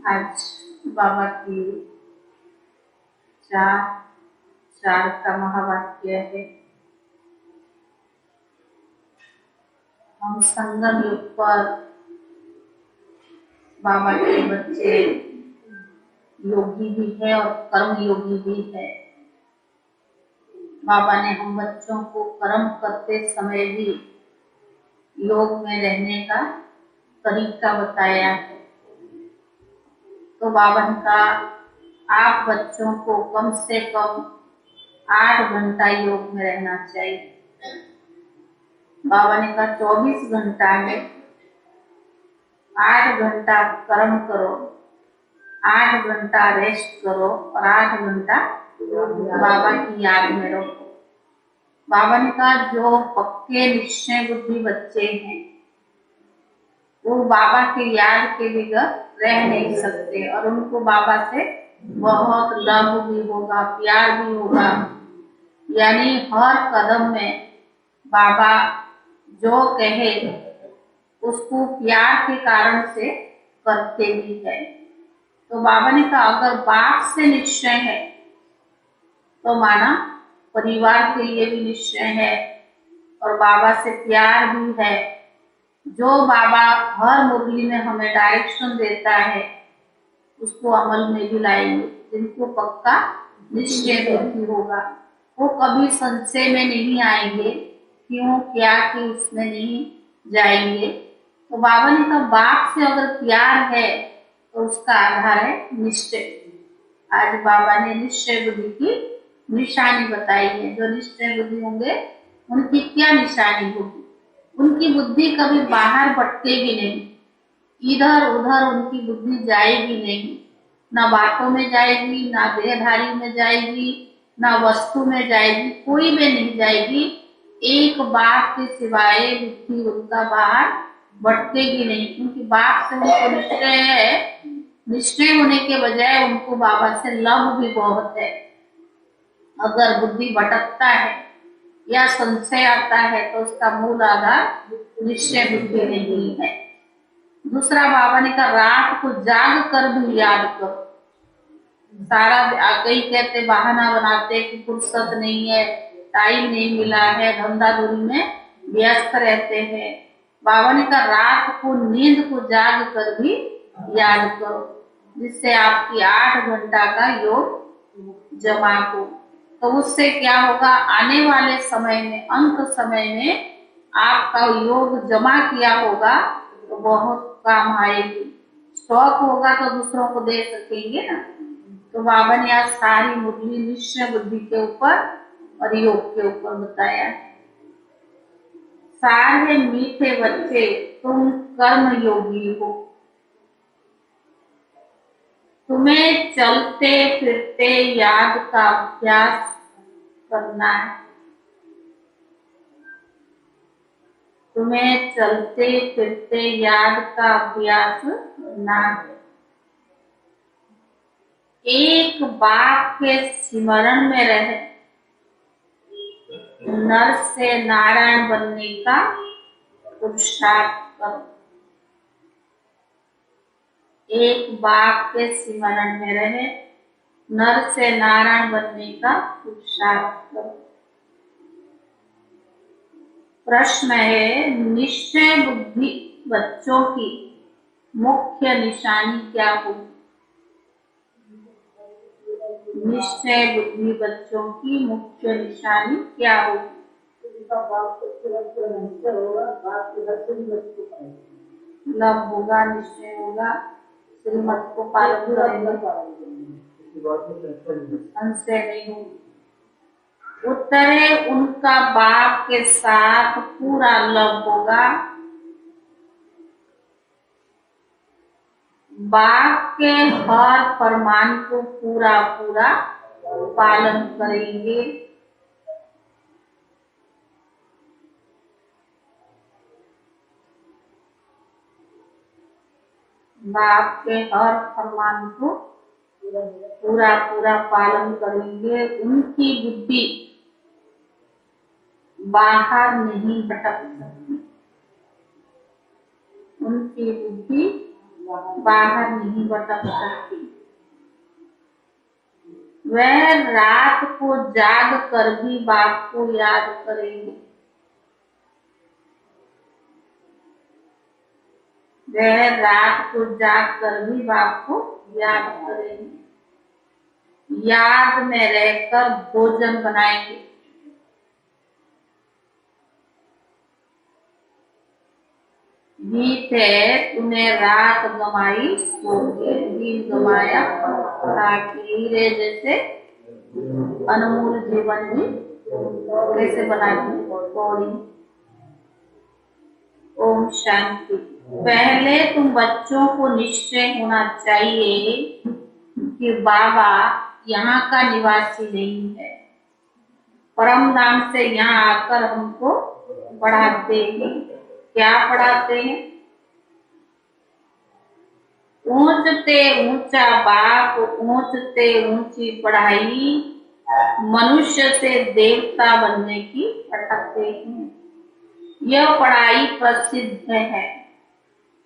आज बाबा की चार चार का महावाक्य है। हम संगम युग पर बाबा के बच्चे योगी भी है और कर्म योगी भी है। बाबा ने हम बच्चों को कर्म करते समय भी योग में रहने का तरीका बताया है। तो बाबा ने कहा आप बच्चों को कम से कम 8 घंटा योग में रहना चाहिए। बाबा ने कहा 24 घंटा है, 8 घंटा कर्म करो, 8 घंटा रेस्ट करो और 8 घंटा बाबा की याद में रहो। बाबा ने कहा जो पक्के निश्चय बुद्धि बच्चे हैं वो बाबा की याद के बगैर रह नहीं सकते और उनको बाबा से बहुत लव भी होगा, प्यार भी होगा। यानी हर कदम में बाबा जो कहे उसको प्यार के कारण से करते भी है। तो बाबा ने कहा अगर बाप से निश्चय है तो माना परिवार के लिए भी निश्चय है और बाबा से प्यार भी है। जो बाबा हर मुरली में हमें डायरेक्शन देता है उसको अमल में भी लाएंगे। जिनको पक्का निश्चय बुद्धि होगा वो कभी संशय में नहीं आएंगे, क्यों क्या कि उसमें नहीं जाएंगे। तो बाबा ने कहा बाप से अगर प्यार है तो उसका आधार है निश्चय। आज बाबा ने निश्चय बुद्धि की निशानी बताई है। जो निश्चय बुद्धि होंगे उनकी क्या निशानी होगी? उनकी बुद्धि कभी बाहर भटकेगी नहीं, इधर उधर उनकी बुद्धि जाएगी नहीं, ना बातों में जाएगी, ना देहधारी में जाएगी, ना वस्तु में जाएगी, कोई में नहीं जाएगी। एक बात के सिवाय बुद्धि उनका बाहर भटकेगी नहीं, क्योंकि बात से उनको निश्चय है। निश्चय होने के बजाय उनको बाबा से लव भी बहुत है। अगर बुद्धि भटकता है या संशय आता है तो उसका मूल आधार निश्चय बुद्धि नहीं है। दूसरा बाबा ने कहा रात को जाग कर भी याद करो। सारा कई कहते बहाना बनाते कि फुर्सत नहीं है, टाइम नहीं मिला है, धंधा दूरी में व्यस्त रहते हैं। बाबा ने कहा रात को नींद को जाग कर भी याद करो, जिससे आपकी 8 घंटा का योग जमा हो। तो उससे क्या होगा, आने वाले समय में, अंत समय में आपका योग जमा किया होगा तो बहुत काम आएगी। स्टॉक होगा तो दूसरों को दे सकेंगे ना। तो बाबा ने आज सारी मुरली निश्चय बुद्धि के ऊपर और योग के ऊपर बताया। सारे मीठे बच्चे तुम कर्म योगी हो, तुम्हें चलते फिरते याद का अभ्यास करना है। तुम्हें चलते फिरते याद का अभ्यास करना है। एक बाप के स्मरण में रहे नर से नारायण बनने का पुरुषार्थ करो। एक बाप के स्मरण में रहे नर से नारायण बनने का पुरुषार्थ करो। प्रश्न है निश्चय बुद्धि बच्चों की मुख्य निशानी क्या होगी? निश्चय बुद्धि बच्चों की मुख्य निशानी क्या होगी? लव होगा, निश्चय होगा, श्रीमत को पालन करेंगे, संशय नहीं होगी। उत्तर है उनका बाप के साथ पूरा लव होगा, बाप के हर फरमान को पूरा पूरा पालन करेंगे। बाप के हर फरमान को पूरा पूरा पालन करेंगे। उनकी बुद्धि बाहर नहीं भटक सकती, उनकी बुद्धि बाहर नहीं भटक सकती। वह रात को जाग कर भी बाप को याद करेंगे। वह रात को जाग कर भी बाप को याद करेंगे। याद में रहकर भोजन बनाएंगे। गीत है, तूने रात गमाई सो के, दिन गमाया ताकि हीरे जैसे अनमोल जीवन में कैसे बनाती पौड़ी। ओम शांति। पहले तुम बच्चों को निश्चय होना चाहिए कि बाबा यहाँ का निवासी नहीं है। परम धाम से यहाँ आकर हमको पढ़ाते हैं। क्या पढ़ाते हैं? ऊंचते ऊंचा बाप, ऊंचते ऊंची पढ़ाई, मनुष्य से देवता बनने की पढ़ाते हैं। यह पढ़ाई प्रसिद्ध है।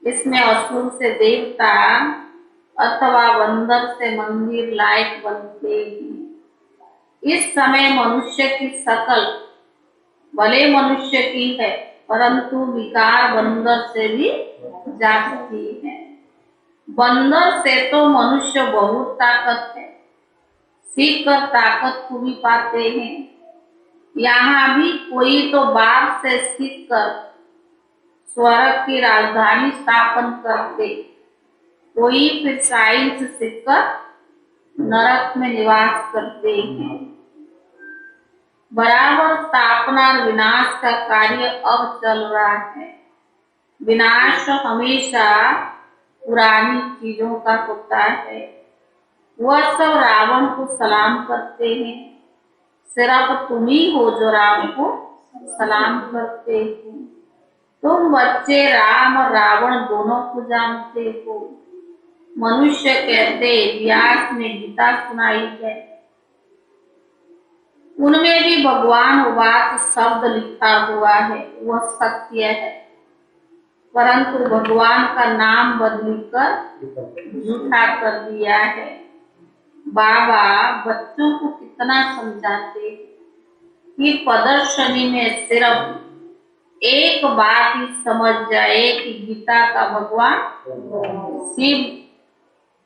इसमें असुर से देवता अथवा बंदर से मंदिर लायक बनते हैं। इस समय मनुष्य की शकल भले मनुष्य की है, परंतु विकार बंदर से भी जाती है। बंदर से तो मनुष्य बहुत ताकत है, सीख कर ताकत को भी पाते हैं। यहाँ भी कोई तो बाप से सीख कर स्वर्ग की राजधानी स्थापन करते, कोई फिर साइंस सीखकर नरक में निवास करते हैं। बराबर स्थापना और विनाश का कार्य अब चल रहा है। विनाश हमेशा पुरानी चीजों का होता है। वह सब रावण को सलाम करते हैं। सिर्फ तुम ही हो जो राम को सलाम करते हो। तुम बच्चे राम और रावण दोनों को जानते हो। मनुष्य कहते व्यास ने गीता सुनाई है, उनमें भी भगवान वाच शब्द लिखा हुआ है, वह सत्य है। परंतु भगवान का नाम बदलकर झूठा कर दिया है। बाबा बच्चों को कितना समझाते कि प्रदर्शनी में सिर्फ एक बात ही समझ जाए कि गीता का भगवान शिव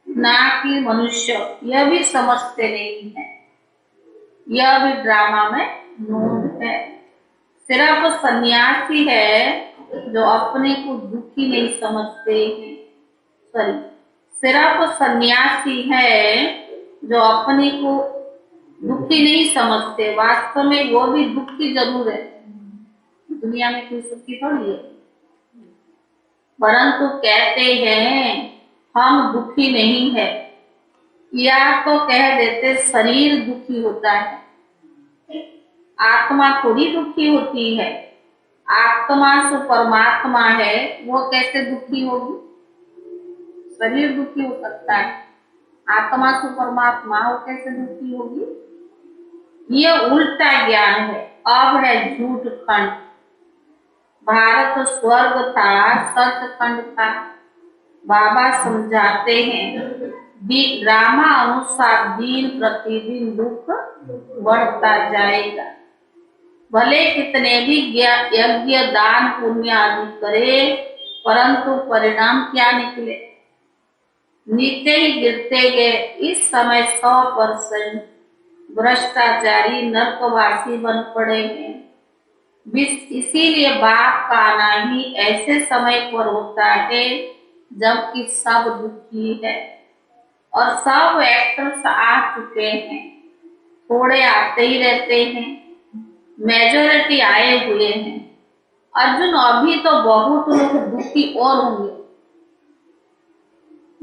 ना कि मनुष्य, यह भी समझते नहीं है। यह भी ड्रामा में नून है। सिर्फ सन्यासी है जो अपने को दुखी नहीं समझते हैं। सॉरी, सिर्फ सन्यासी है जो अपने को दुखी नहीं समझते। वास्तव में वो भी दुखी जरूर है, दुनिया में कोई सुखी थोड़ी है, परंतु कहते हैं हम दुखी नहीं है। या तो कह देते शरीर दुखी होता है, आत्मा थोड़ी दुखी होती है। आत्मा सो परमात्मा है, वो कैसे दुखी होगी? शरीर दुखी हो सकता है, आत्मा सो परमात्मा वो कैसे दुखी होगी? ये उल्टा ज्ञान है। अब है झूठ खंड। भारत स्वर्ग था, सचखंड था। बाबा समझाते हैं ड्रामा अनुसार दिन प्रतिदिन दुख बढ़ता जाएगा। भले कितने भी यज्ञ दान पुण्य आदि करे, परंतु परिणाम क्या निकले? नीचे ही गिरते गए। इस समय 100% भ्रष्टाचारी नरकवासी बन पड़े हैं। इसीलिए बाप का आना ही ऐसे समय पर होता है जबकि सब दुखी है और सब एक्टर्स आ चुके हैं। थोड़े आते ही रहते हैं, मेजोरिटी आए हुए हैं। अर्जुन अभी तो बहुत लोग दुखी और होंगे।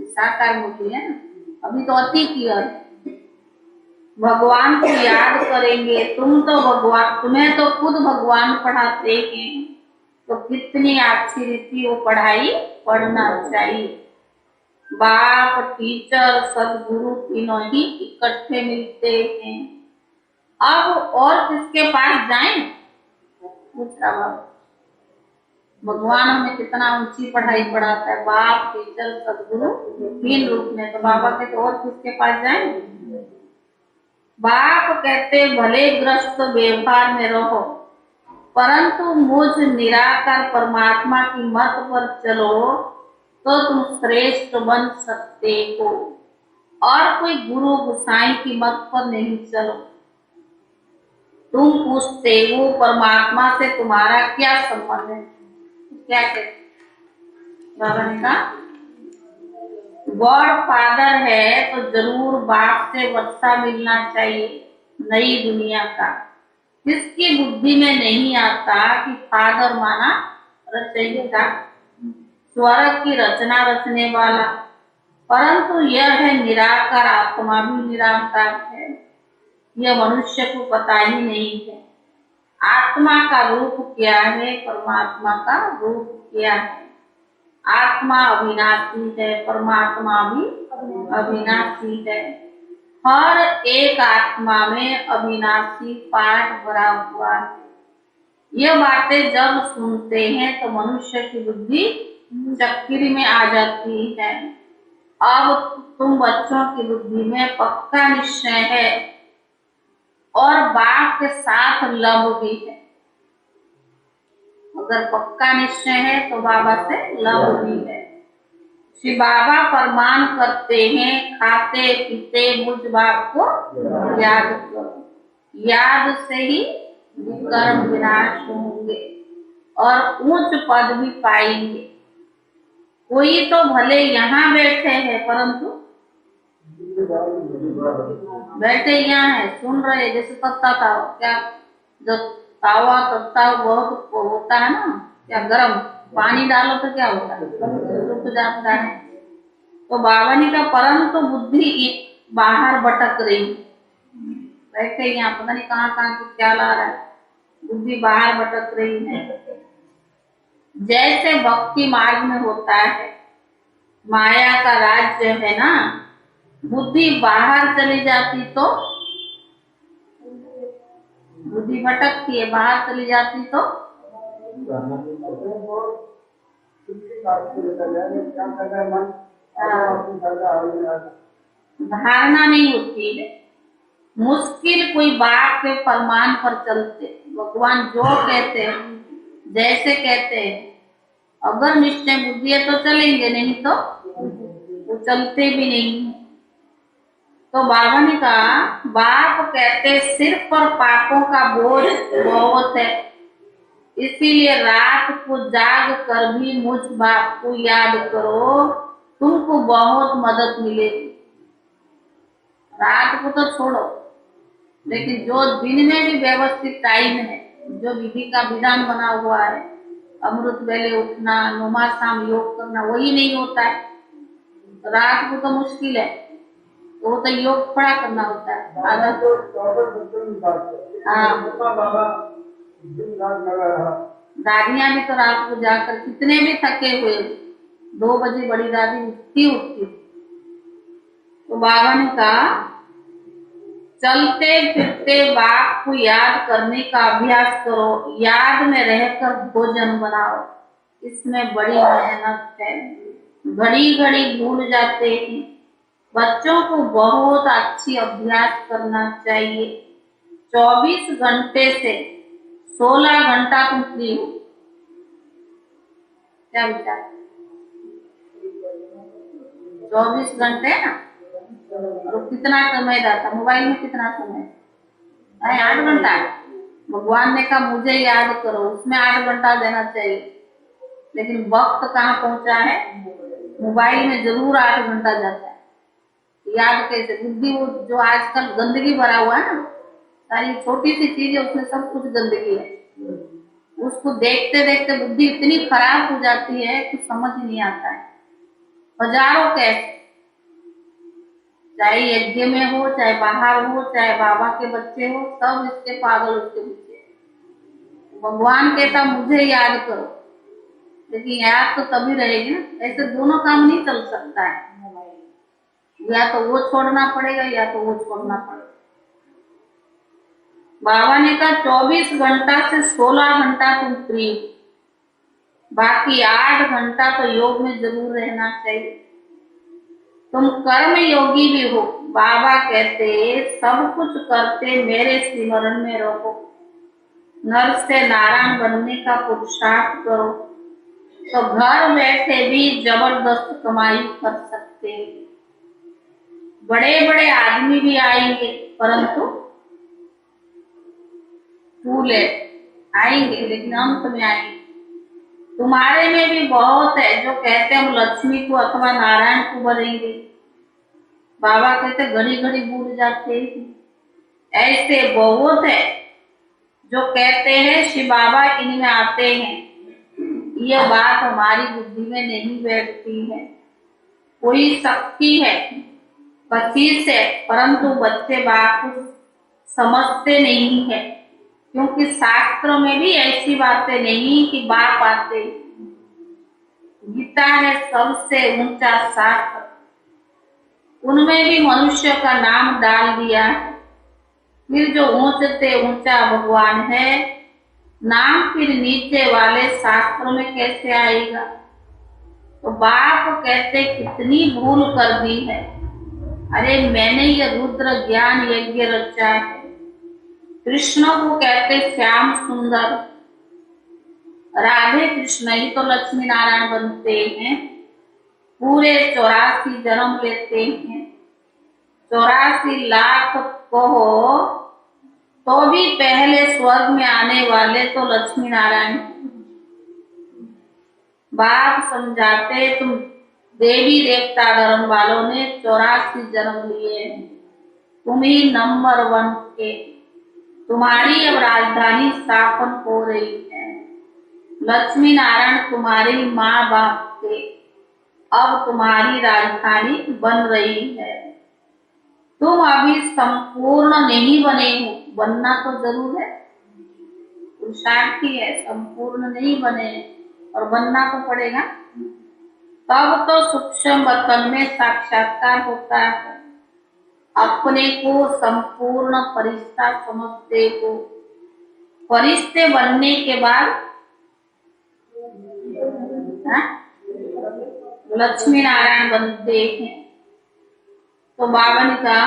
साकार होती है ना, अभी तो अति की है। भगवान को याद करेंगे। तुम्हें तो खुद भगवान पढ़ाते हैं, तो कितनी अच्छी रीति वो पढ़ाई पढ़ना चाहिए। बाप, टीचर, सदगुरु तीनों ही इकट्ठे मिलते हैं। अब और किसके पास जाएं? दूसरा बाप भगवान हमें कितना ऊंची पढ़ाई पढ़ाता है, बाप टीचर सदगुरु तीन रूप में, तो बाबा के तो और किसके पास जाएंगे। बाप कहते भले ग्रस्त व्यवहार में रहो, परंतु मुझ निराकार परमात्मा की मत पर चलो तो तुम श्रेष्ठ बन सकते हो, और कोई गुरु गुसाई की मत पर नहीं चलो। तुम पूछते हो परमात्मा से तुम्हारा क्या संबंध है, क्या कहते बाबा ने कहा गॉड फादर है तो जरूर बाप से वर्षा मिलना चाहिए नई दुनिया का। किसकी बुद्धि में नहीं आता कि फादर माना रचयिता, स्वर्ग की रचना रचने वाला, परंतु यह है निराकार आत्मा भी निराकार है, यह मनुष्य को पता ही नहीं है। आत्मा का रूप क्या है, परमात्मा का रूप क्या है। आत्मा अविनाशी है, परमात्मा भी अविनाशी है। हर एक आत्मा में अविनाशी पाठ भरा हुआ है। ये बातें जब सुनते हैं तो मनुष्य की बुद्धि चक्री में आ जाती है। अब तुम बच्चों की बुद्धि में पक्का निश्चय है और बाप के साथ लव भी है। अगर पक्का निश्चय है तो बाबा से लव भी है। श्री बाबा फरमान करते हैं खाते पीते मुझ बाप को याद करो, याद से ही विकर्म विनाश होंगे और ऊंच पद भी पाएंगे। कोई तो भले यहाँ बैठे हैं परंतु बैठे यहाँ है, सुन रहे, जैसे तत्ता था क्या, जब तावा तत्ता बहुत होता है ना, क्या गरम पानी डालो तो क्या होता है, रुक जाता है। तो बाबा ने कहा परंतु बुद्धि बाहर भटक रही, बैठे यहाँ पता नहीं कहाँ कहाँ से क्या ला रहा है, बुद्धि बाहर भटक रही है। जैसे भक्ति मार्ग में होता है, माया का राज्य है ना, बुद्धि बाहर चली जाती तो बुद्धि भटकती है, बाहर चली जाती तो धारणा नहीं होती है। मुश्किल कोई बात के फरमान पर चलते, भगवान जो कहते हैं जैसे कहते हैं, अगर निश्चय बुद्धि है तो चलेंगे, नहीं तो चलते भी नहीं। तो बाबा ने कहा बाप कहते सिर पर पापों का बोझ बहुत है, इसीलिए रात को जाग कर भी मुझ बाप को याद करो, तुमको बहुत मदद मिलेगी। रात को तो छोड़ो, लेकिन जो दिन में भी व्यवस्थित टाइम है, जो विधि का विधान बना हुआ है, अमृत वेले उठना, नुमा शाम योग करना, वही नहीं होता है। तो रात को तो मुश्किल है, तो वो तो योग पड़ा करना होता है। दादियां भी तो रात को जाकर कितने भी थके हुए 2 बजे बड़ी दादी उठती। तो बाबा ने कहा चलते फिरते बाप को याद करने का अभ्यास करो, याद में रहकर भोजन बनाओ, इसमें बड़ी मेहनत है, घड़ी घड़ी भूल जाते हैं। बच्चों को बहुत अच्छी अभ्यास करना चाहिए। 24 घंटे से 16 घंटा तुम फ्री हो, क्या विचार? 24 घंटे ना, और कितना समय जाता मोबाइल में, कितना समय है? 8 घंटा। भगवान ने कहा मुझे याद करो, उसमें 8 घंटा देना चाहिए, लेकिन वक्त कहाँ पहुंचा है, मोबाइल में जरूर 8 घंटा जाता है। याद कैसे? बुद्धि वो जो आजकल गंदगी भरा हुआ है ना, सारी छोटी सी चीज है उसमें सब कुछ गंदगी है, उसको देखते देखते बुद्धि इतनी खराब हो जाती है कि समझ नहीं आता है। हजारों कैसे, चाहे यज्ञ में हो, चाहे बाहर हो, चाहे बाबा के बच्चे हो, सब इसके पागल उसके पीछे। भगवान कहता मुझे याद करो, लेकिन याद तो तभी रहेगी ना, ऐसे दोनों काम नहीं चल सकता है, या तो वो छोड़ना पड़ेगा या तो वो छोड़ना पड़ेगा। बाबा ने कहा 24 घंटा से 16 घंटा तुम फ्री, बाकी 8 घंटा तो योग में जरूर रहना चाहिए। तुम कर्म योगी भी हो। बाबा कहते सब कुछ करते मेरे स्मरण में रहो। नर से नारायण बनने का पुरुषार्थ करो तो घर बैठे भी जबरदस्त कमाई कर सकते हो। बड़े बड़े आदमी भी आएंगे परंतु फूले आएंगे लेकिन अंत में आएंगे। तुम्हारे में भी बहुत है जो कहते हम लक्ष्मी को अथवा नारायण को बनेंगे। बाबा कहते घड़ी घड़ी भूल जाते हैं। ऐसे बहुत है जो कहते हैं शिव बाबा इनमें आते हैं। यह बात हमारी बुद्धि में नहीं बैठती है। कोई शक्ति है, पच्चीस है, परंतु बच्चे बात को समझते नहीं है, क्योंकि शास्त्रों में भी ऐसी बातें नहीं कि बाप आते। गीता है सबसे ऊंचा शास्त्र, उनमें भी मनुष्य का नाम डाल दिया है। फिर जो ऊंचते ऊंचा भगवान है, नाम फिर नीचे वाले शास्त्रों में कैसे आएगा? तो बाप कहते कितनी भूल कर दी है। अरे मैंने ये रुद्र ज्ञान यज्ञ रचा है। कृष्ण को कहते श्याम सुंदर, राधे कृष्ण ही तो लक्ष्मी नारायण बनते हैं। पूरे 84 जन्म लेते हैं। 84 लाख कहो तो भी पहले स्वर्ग में आने वाले तो लक्ष्मी नारायण। बाप समझाते तुम देवी देवता धर्म वालों ने 84 जन्म लिए हैं। तुम ही नंबर 1 के। तुम्हारी अब राजधानी स्थापन हो रही है। लक्ष्मी नारायण तुम्हारी माँ बाप थे, अब तुम्हारी राजधानी बन रही है। तुम अभी संपूर्ण नहीं बने हो, बनना तो जरूर है, पुरुषार्थी है, संपूर्ण नहीं बने और बनना तो पड़ेगा। तब तो सूक्ष्म वतन में साक्षात्कार होता है। अपने को संपूर्ण फरिश्ता समझते हो। फरिश्ते बनने के बाद लक्ष्मी नारायण बनते हैं। तो बाबा ने कहा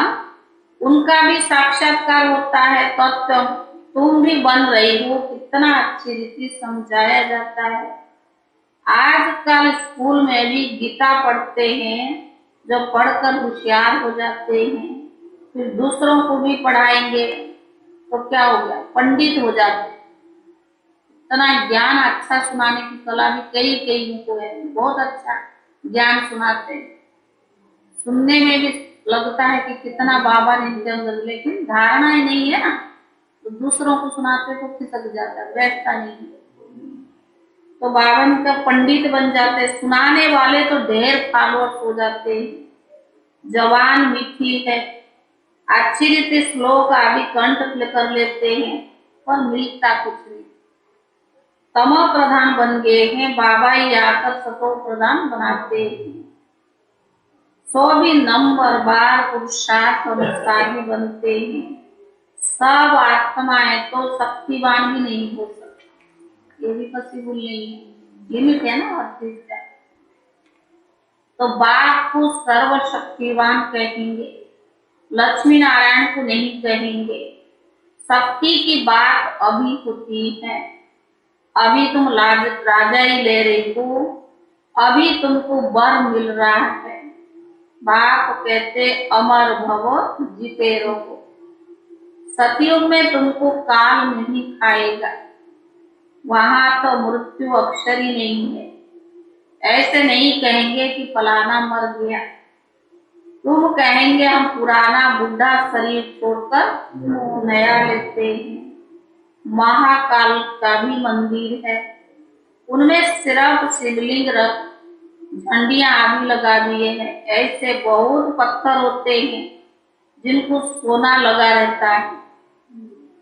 उनका भी साक्षात्कार होता है, तत्व तुम भी बन रही हो। कितना अच्छी रीति समझाया जाता है। आजकल स्कूल में भी गीता पढ़ते हैं, जो पढ़कर होशियार हो जाते हैं, फिर दूसरों को भी पढ़ाएंगे तो क्या हो गया, पंडित हो जाते हैं। इतना ज्ञान अच्छा सुनाने की कला भी कई को है, बहुत अच्छा ज्ञान सुनाते हैं। सुनने में भी लगता है कि कितना बाबा ने इनके अंदर, लेकिन धारणा ही नहीं है ना, तो दूसरों को सुनाते तो खिसक जाता है, बैठता नहीं है। तो बाबा इनका पंडित बन जाते। सुनाने वाले तो ढेर फॉलोअर्स हो जाते हैं। जवान मीठी है, अच्छी रीति श्लोक आदि कंठ कर लेते हैं, पर मिलता कुछ नहीं। तमो प्रधान बन गए हैं। बाबा ही आकर सतो प्रधान बनाते हैं। 100 भी नंबर बार पुरुषार्थ अनुसार ही बनते हैं। सब आत्माएं तो शक्तिवान भी नहीं हो सकती, ये भी पॉसिबल नहीं है, लिमिट है ना हर चीज का। तो बाप को सर्वशक्तिवान कहेंगे, लक्ष्मी नारायण को नहीं कहेंगे। शक्ति की बात अभी होती है। अभी तुम राजा ही ले रही हो, अभी तुमको वर मिल रहा है। बाप कहते अमर भवो जीते रहो। सतयुग में तुमको काल नहीं खाएगा, वहां तो मृत्यु अक्षर ही नहीं है। ऐसे नहीं कहेंगे कि फलाना मर गया, तुम कहेंगे हम पुराना बुढ़ा शरीर छोड़कर नया लेते हैं। महाकाल का भी मंदिर है, उनमें सिर्फ शिवलिंग रख झंडियां आदि लगा दिए हैं। ऐसे बहुत पत्थर होते हैं जिनको सोना लगा रहता है,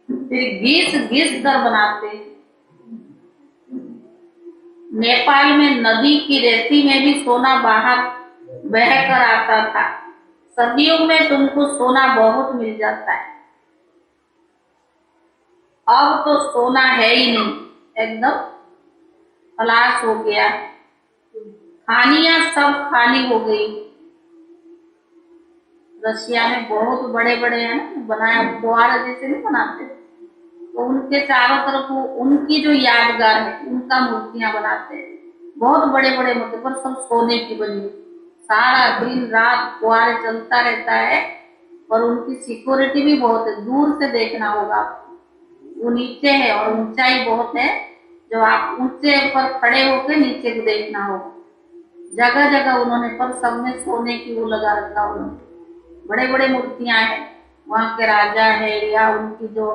फिर घिस घिस कर बनाते हैं। नेपाल में नदी की रेती में भी सोना बाहर बह कर आता था। सतयुग में तुमको सोना बहुत मिल जाता है। अब तो सोना है ही नहीं, एकदम खलास हो गया, खानियां सब खाली हो गई। रशिया में बहुत बड़े बड़े हैं बनाया, फुहारा जैसे नहीं बनाते, तो उनके चारों तरफ उनकी जो यादगार है उनका मूर्तियां बनाते हैं, बहुत बड़े बड़े मूर्ति, पर सब सोने की बनी, सारा दिन रात फुहारे चलता रहता है। और उनकी सिक्योरिटी भी बहुत है, दूर से देखना होगा आपको, वो नीचे है और ऊंचाई बहुत है, जो आप ऊंचे पर खड़े होकर नीचे को देखना होगा। जगह जगह उन्होंने, पर सब में सोने की वो लगा रखा उन्होंने, बड़े बड़े मूर्तियां हैं। वहां के राजा है या उनकी जो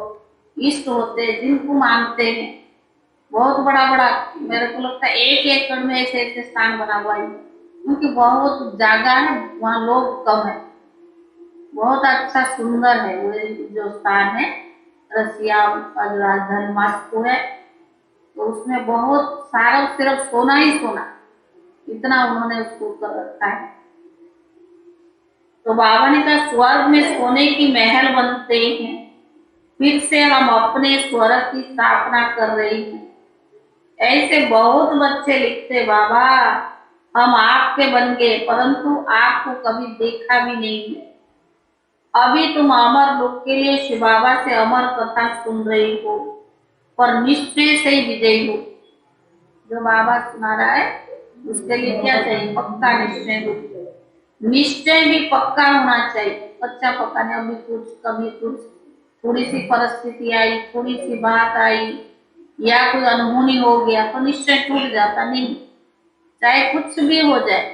इष्ट होते हैं जिनको मानते हैं, बहुत बड़ा बड़ा, मेरे को लगता है 1 एकड़ में ऐसे ऐसे स्थान बना हुआ है, क्योंकि बहुत जगह है, वहाँ लोग कम है। बहुत अच्छा सुंदर है वो जो स्थान है। रसिया का जो राजधानी मॉस्को है, तो उसमें बहुत सारा सिर्फ सोना ही सोना, इतना उन्होंने उसको कर रखा है। तो बाबा ने कहा स्वर्ग में सोने की महल बनते हैं, फिर से हम अपने स्वर्ग की स्थापना कर रहे हैं। ऐसे बहुत बच्चे लिखते, बाबा हम आपके बन गए, परंतु आपको कभी देखा भी नहीं है। अभी तुम अमर लोक के लिए शिव बाबा से अमर कथा सुन रही हो, पर निश्चय से ही विजयी हो। जो बाबा सुना रहा है उसके लिए क्या चाहिए? पक्का निश्चय हो, निश्चय भी पक्का होना चाहिए। कच्चा पक्का नहीं, अभी कुछ कभी कुछ, थोड़ी सी परिस्थिति आई, थोड़ी सी बात आई या कोई अनहोनी हो गया तो निश्चय टूट जाता नहीं। चाहे कुछ भी हो जाए,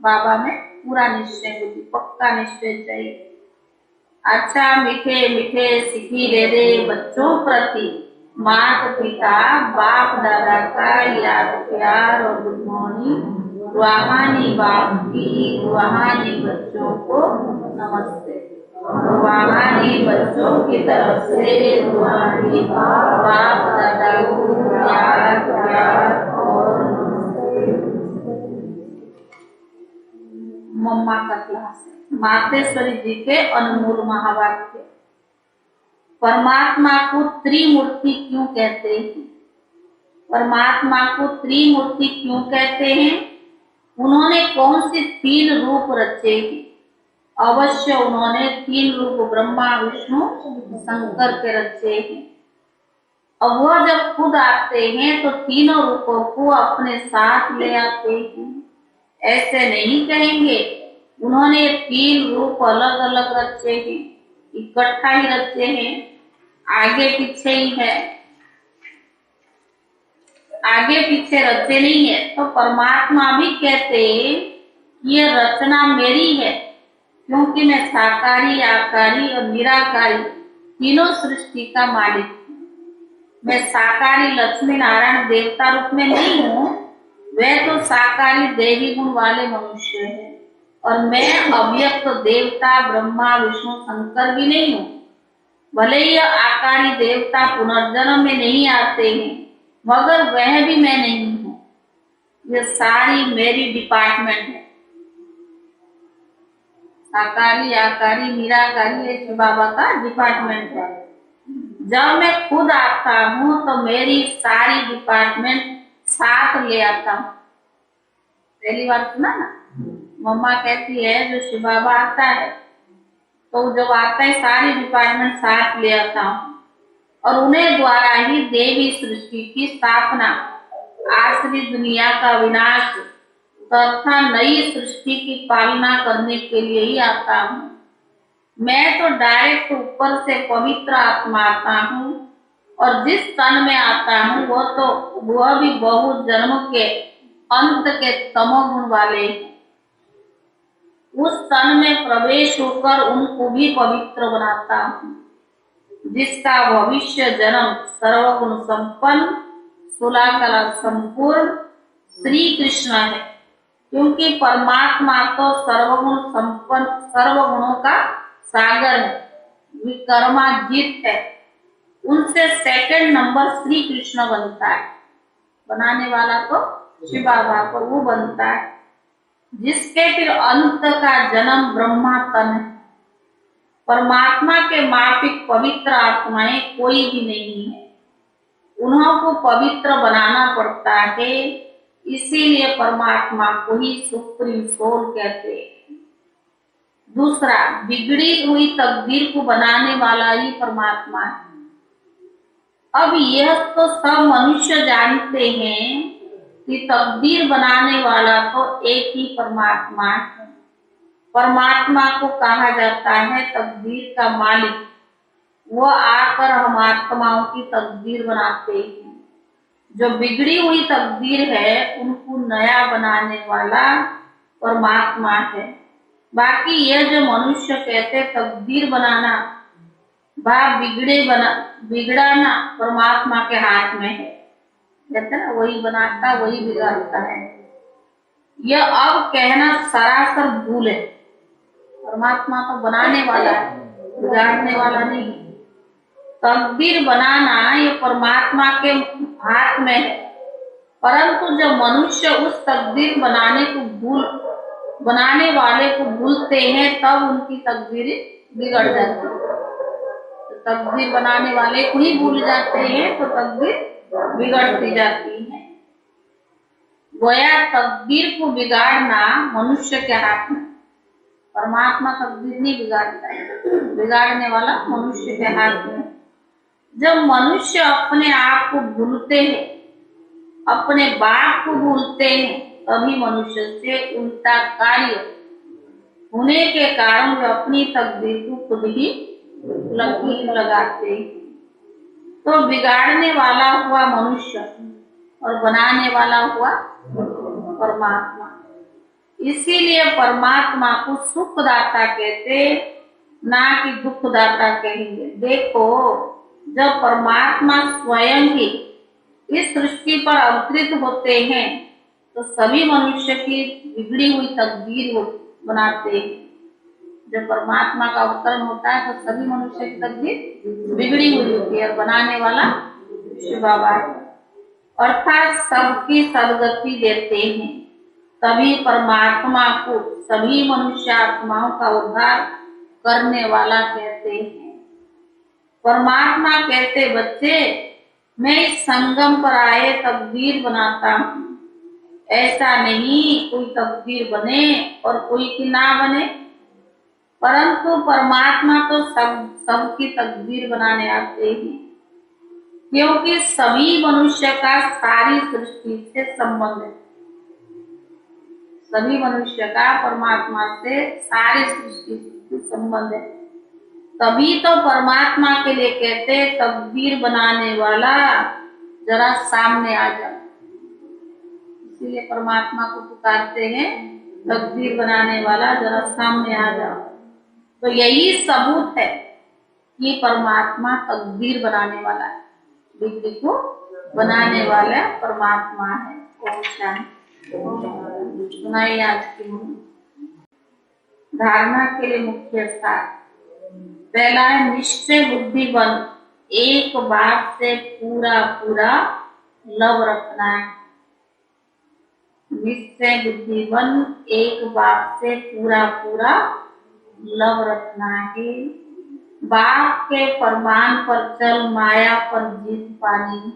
बाबा में पूरा निश्चय होती, पक्का निश्चय चाहिए। अच्छा मीठे मीठे सिखी दे दे बच्चों प्रति माता पिता बाप दादा का याद प्यार और गुड मॉर्निंग। रूहानी बाप की रूहानी बच्चों को नमस्ते। रूहानी बच्चों की तरफ से रूहानी बाप दादा को याद प्यार और मम्मा का क्लास है। मातेश्वरी जी के अनमोल महावाक्य। परमात्मा को त्रिमूर्ति क्यों कहते हैं? परमात्मा को त्रिमूर्ति क्यों कहते हैं? उन्होंने कौन से 3 रूप रचे हैं? अवश्य उन्होंने 3 रूप ब्रह्मा विष्णु शंकर के रचे हैं। अब वह जब खुद आते हैं तो तीनों रूपों को अपने साथ ले आते हैं। ऐसे नहीं कहेंगे उन्होंने 3 रूप अलग अलग रचे हैं, इकट्ठा ही रचे हैं, आगे पीछे ही है, आगे पीछे रचे नहीं है। तो परमात्मा भी कहते ये रचना मेरी है, क्योंकि मैं साकारी आकारी और निराकारी तीनों सृष्टि का मालिक हूँ। मैं साकारी लक्ष्मी नारायण देवता रूप में नहीं हूँ, वे तो साकारी देवी गुण वाले मनुष्य हैं, और मैं अव्यक्त देवता ब्रह्मा विष्णु शंकर भी नहीं हूँ। भले ही आकारी देवता पुनर्जन्म में नहीं आते हैं, मगर वह भी मैं नहीं हूँ। ये सारी मेरी डिपार्टमेंट है, साकारी आकारी निराकारी, ये शिव बाबा का डिपार्टमेंट है। जब मैं खुद आता हूँ तो मेरी सारी डिपार्टमेंट साथ ले आता हूँ। पहली बार सुना ना, मम्मा कहती है जो शिव बाबा आता है तो जब आता है सारी डिपार्टमेंट साथ ले आता हूँ, और उन्हें द्वारा ही देवी सृष्टि की स्थापना, आसरी दुनिया का विनाश तथा नई सृष्टि की पालना करने के लिए ही आता हूँ। मैं तो डायरेक्ट ऊपर से पवित्र आत्मा आता हूँ, और जिस तन में आता हूँ वह भी बहुत जन्म के अंत के तमोगुण वाले हैं। उस तन में प्रवेश होकर उनको भी पवित्र बनाता हूँ, जिसका भविष्य जन्म सर्वगुण संपन्न 16 कला संपूर्ण श्री कृष्ण है। क्योंकि परमात्मा तो सर्वगुण संपन्न सर्वगुणों का सागर है, विकर्माजित है। उनसे सेकंड नंबर श्री कृष्ण बनता है, बनाने वाला तो शिव बाबा को वो बनता है, जिसके फिर अंत का जन्म ब्रह्मा तन है। परमात्मा के माफिक पवित्र आत्माएं कोई भी नहीं है। उन्हों को पवित्र बनाना पड़ता है। इसीलिए परमात्मा को ही सुप्रीम सोल कहते हैं। दूसरा, बिगड़ी हुई तकदीर को बनाने वाला ही परमात्मा है। अब यह तो सब मनुष्य जानते हैं कि तकदीर बनाने वाला तो एक ही परमात्मा है। परमात्मा को कहा जाता है तकदीर का मालिक। वह आकर हम आत्माओं की तकदीर बनाते हैं। जो बिगड़ी हुई तकदीर है उनको नया बनाने वाला परमात्मा है। बाकी ये जो मनुष्य कहते तकदीर बनाना बिगड़ाना परमात्मा के हाथ में है। कहते ना, वही बनाता वही बिगाड़ता है। यह अब कहना सरासर भूल है। परमात्मा तो बनाने वाला है, बिगाड़ने वाला नहीं। तकदीर बनाना ये परमात्मा के हाथ में है। परंतु जब मनुष्य उस तकदीर बनाने वाले को भूलते हैं तब उनकी तकदीर बिगड़ जाती है। तो तकदीर बनाने वाले को ही भूल जाते हैं तो तकदीर बिगड़ती जाती है। गोया तकदीर को बिगाड़ना मनुष्य के हाथ में। परमात्मा तकदीर नहीं बिगाड़ता है, बिगाड़ने वाला मनुष्य के हाथ में। जब मनुष्य अपने आप को भूलते हैं, अपने बाप को भूलते हैं, तभी मनुष्य से उल्टा कार्य होने के कारण वे अपनी तकदीर को खुद ही लकीर लगाते हैं। तो बिगाड़ने वाला हुआ मनुष्य और बनाने वाला हुआ परमात्मा। इसीलिए परमात्मा को सुखदाता कहते, ना कि दुखदाता कहेंगे। देखो, जब परमात्मा स्वयं ही इस सृष्टि पर अवतरित होते हैं तो सभी मनुष्य की बिगड़ी हुई तकदीर बनाते हैं। जब परमात्मा का अवतरण होता है तो सभी मनुष्य की तकदीर बिगड़ी हुई होती है और बनाने वाला शिव बाबा है। अर्थात सबकी सदगति देते हैं। तभी परमात्मा को सभी मनुष्य आत्माओं का उद्धार करने वाला कहते हैं। परमात्मा कहते, बच्चे मैं इस संगम पर आए तकदीर बनाता हूँ। ऐसा नहीं कोई तकदीर बने और कोई की ना बने, परंतु परमात्मा तो सबकी तकदीर बनाने आते हैं। क्योंकि सभी मनुष्य का सारी सृष्टि से संबंध है। सभी मनुष्य का परमात्मा से सारी सृष्टि से संबंध है। तभी तो परमात्मा के लिए कहते तकदीर बनाने वाला जरा सामने आ जाओ। इसीलिए परमात्मा को पुकारते हैं, तकदीर बनाने वाला जरा सामने आ जाओ। तो यही सबूत है कि परमात्मा तकदीर बनाने वाला है, बिगड़ी को बनाने वाला परमात्मा है। ओम शांति। सुनाइए आज की धारणा के लिए मुख्य सार। पहला है निश्चय बुद्धि बन, एक बात से पूरा पूरा लव रखना है। निश्चय बुद्धि बन, एक बात से पूरा पूरा लव रखना है। बाप के फरमान पर चल, माया पर जीत पानी।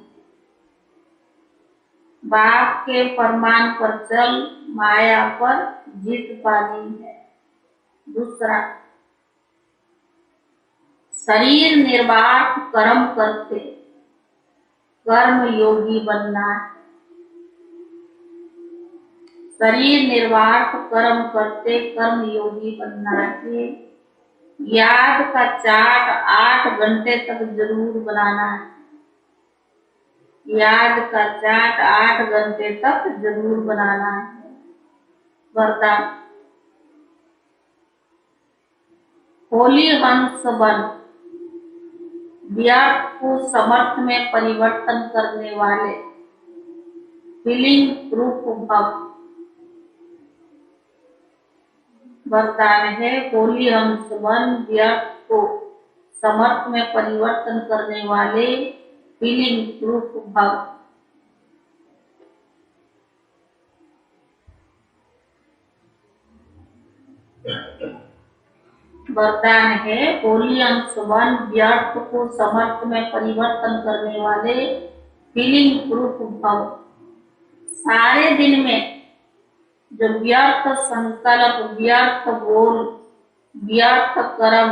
बाप के फरमान पर चल, माया पर जीत पानी है। दूसरा, शरीर निर्वाह कर्म करते कर्म योगी बनना है। शरीर निर्वाह कर्म करते कर्म योगी बनना है। याद का चाट 8 घंटे तक जरूर बनाना है। याद का चाट 8 घंटे तक जरूर बनाना है। वरदान, होली हंस बन, व्यर्थ को समर्थ में परिवर्तन करने वाले फीलिंग प्रूफ भव। वरदान है, होली हंस बन, व्यर्थ को समर्थ में परिवर्तन करने वाले फीलिंग प्रूफ भव। वरदान है, होली अंश बन, व्यर्थ को समर्थ में परिवर्तन करने वाले फीलिंग प्रूफ भव। सारे दिन में जो व्यर्थ संकल्प, व्यर्थ बोल, व्यर्थ कर्म,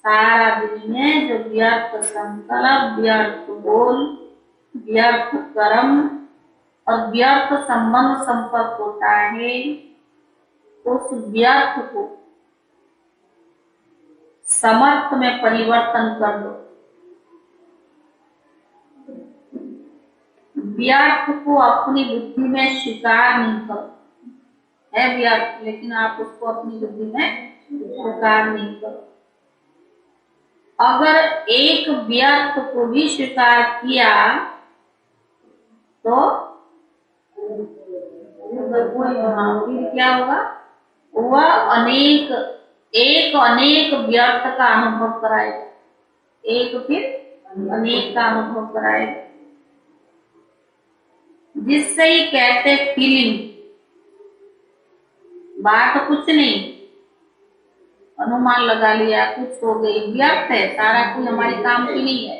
सारा दिन में जो व्यर्थ संकल्प, व्यर्थ बोल, व्यर्थ कर्म और व्यर्थ संबंध संपर्क होता है, उस व्यर्थ को समर्थ में परिवर्तन कर दो। व्यर्थ को अपनी बुद्धि में स्वीकार नहीं करो। है व्यर्थ, लेकिन आप उसको अपनी बुद्धि में स्वीकार नहीं करो। अगर एक व्यर्थ को भी स्वीकार किया तो फिर क्या होगा? वह एक अनेक व्यर्थ का अनुभव कराएगा, एक फिर अनेक का अनुभव कराएगा। जिससे ही कहते फीलिंग, बात कुछ नहीं, अनुमान लगा लिया, कुछ हो गई, व्यर्थ है, सारा कोई हमारी काम की नहीं है।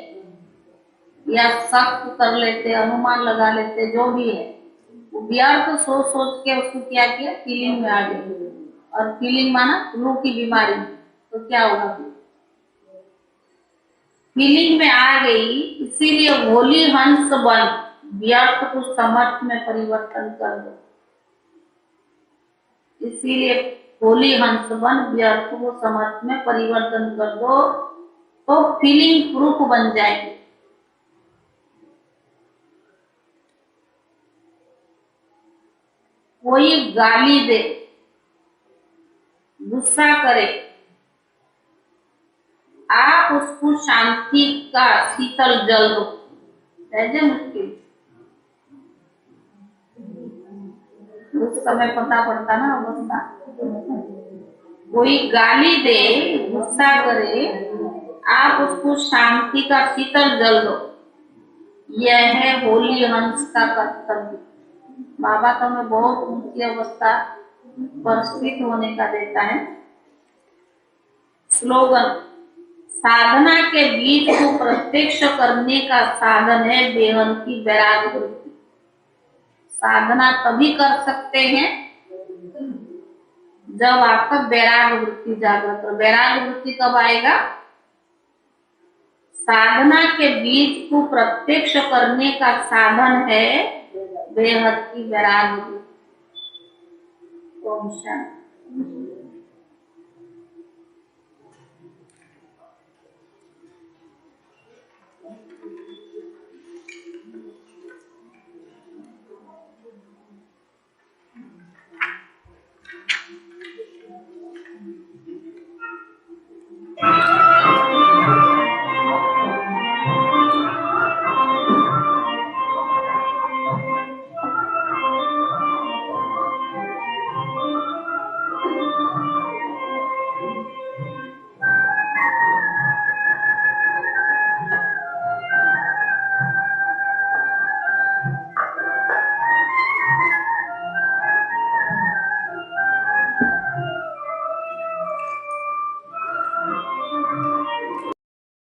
या शक कर लेते, अनुमान लगा लेते, जो भी है वो व्यर्थ सोच सोच के उसको क्या किया, फीलिंग में आ गई। और फीलिंग माना फ्लू की बीमारी, तो क्या होगा? फीलिंग में आ गई, इसीलिए होली हंस बन, व्यर्थ को समर्थ में परिवर्तन कर दो। इसीलिए होली हंस बन, व्यर्थ को समर्थ में परिवर्तन कर दो, तो फीलिंग प्रूफ बन जाएगी। कोई गाली दे, गुस्सा करे, आप उसको शांति का शीतल जल दो। सहजे मुश्किल, उस समय पता पड़ता ना अवस्था। कोई गाली दे, गुस्सा करे, आप उसको शांति का शीतल जल दो। यह है होली हंस का कर्तव्य। बाबा तो हमें बहुत ऊंची अवस्था पर स्थित होने का देता है। स्लोगन, साधना के बीज को प्रत्यक्ष करने का साधन है बेहद की वैराग्य वृत्ति। साधना तभी कर सकते हैं जब आपका वैराग्य वृत्ति जागृत हो। वैराग्य वृत्ति कब आएगा? साधना के बीज को प्रत्यक्ष करने का साधन है बेहद की वैराग्य वृत्ति। ओम शांति।